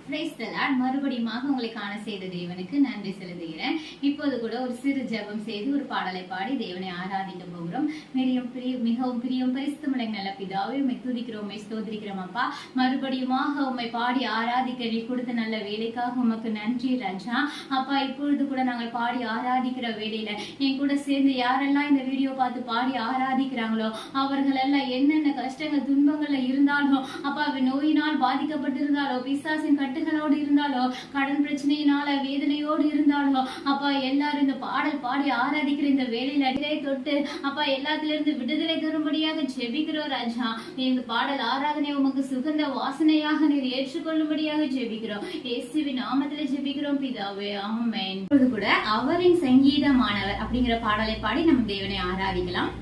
மறுபடியும் உங்களை காண செய்த தேவனுக்கு நன்றி செலுத்துகிறேன். இப்போது கூட ஒரு சிறு ஜெபம் செய்து ஒரு பாடலை பாடி தேவனை ஆராதிக்க போகிறோம். மிகவும் பிரியம் பரிசுத்தமுள்ள நல்ல பிதாவே, உம்மை துதிக்கிறோம், உம்மை ஸ்தோத்திரிக்கிறோம் அப்பா. மறுபடியும் உம்மை பாடி ஆராதிக்க நீ கொடுத்த நல்ல வேலைக்காக உமக்கு நன்றி ராஜா. அப்பா, இப்பொழுது கூட நாங்கள் பாடி ஆராதிக்கிற வேலையில என் கூட சேர்ந்து யாரெல்லாம் இந்த வீடியோ பார்த்து பாடி ஆராதிக்கிறாங்களோ அவர்கள் எல்லாம் என்னென்ன கஷ்டங்கள் துன்பங்கள்ல இருந்தாலும் அப்பா, நோயினால் பாதிக்கப்பட்டிருந்தாலோ, பிசாசின் கட்டுகளோடு இருந்தாலோ, கடன் பிரச்சனையினால வேதனையோடு இருந்தாலோ அப்பா, எல்லாரும் இந்த பாடல் பாடி ஆராதிக்கிற இந்த வேலையில அடியை தொட்டு அப்பா எல்லாத்துல இருந்து விடுதலை தரும்படியாக ஜெபிக்கிறோம் ராஜா. இந்த பாடல் ஆராதனை உமக்கு சுகந்த வாசனையாக நீர் ஏற்றுக்கொள்ளும்படியாக ஜெபிக்கிறோம். இயேசுவின் நாமத்திலே ஜெபிக்கிறோம் பிதாவே, ஆமென். இப்போது கூட அவரின் சங்கீதமானவர் அப்படிங்கிற பாடலை பாடி நம்ம தேவனை ஆராதிக்கலாம்.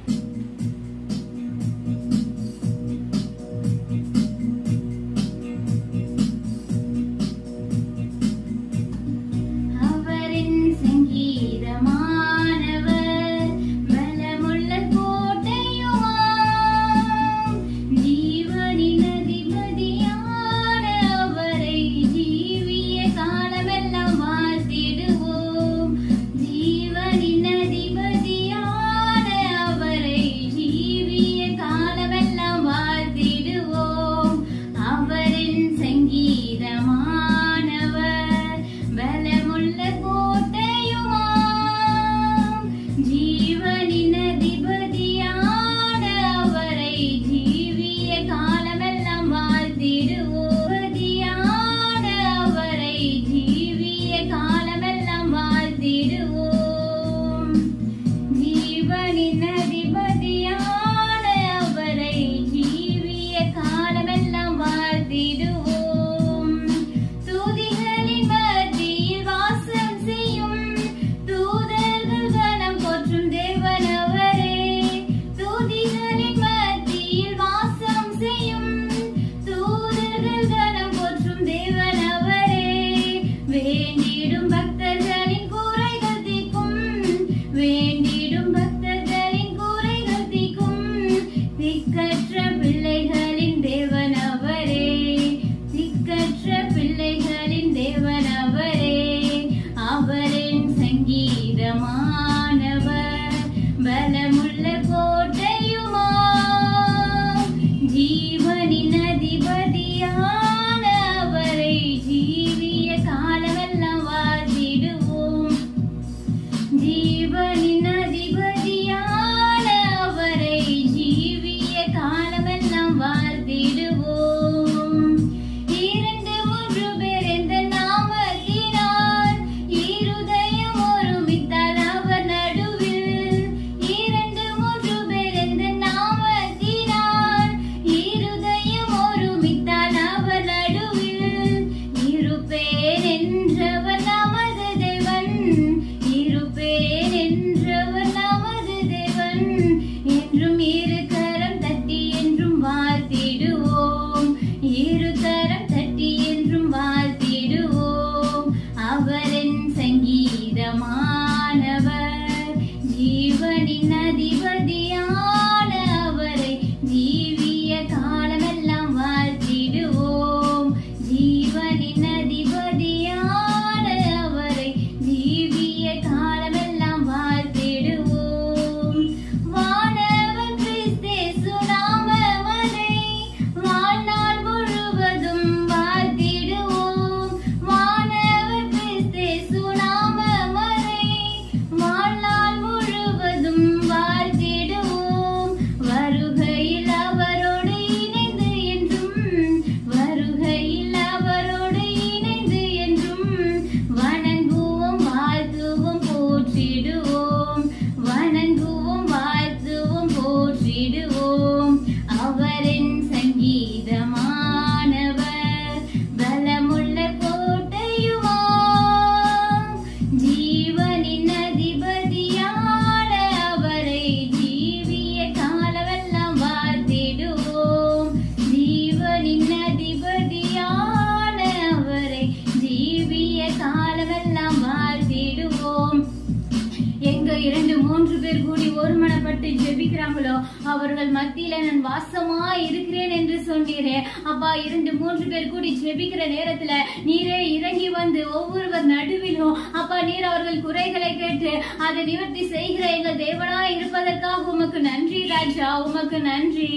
அவர்கள் மத்தியில நான் வாசமா இருக்கிறேன் என்று சொன்னீரே அப்பா. 2-3 பேர் கூடி ஜெபிக்கிற நேரத்துல நீரே இறங்கி வந்து ஒவ்வொருவர் நடுவிலும் அப்பா நீர் அவர்கள் குறைகளை கேட்டு அதை நிவர்த்தி செய்கிற எங்கள் தேவனாய் இருப்பதற்காக உமக்கு நன்றி ராஜா, உமக்கு நன்றி.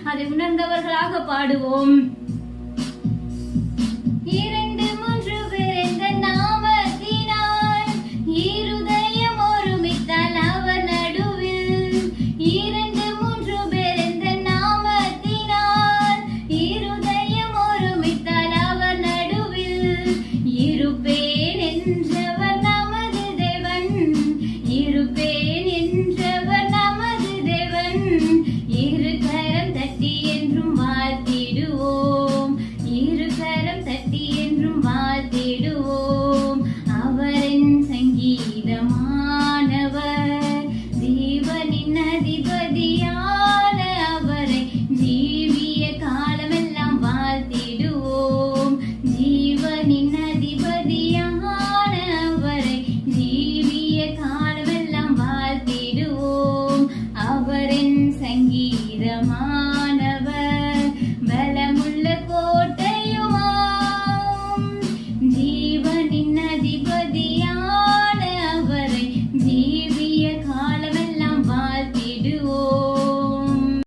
அதை உணர்ந்தவர்களாக பாடுவோம்.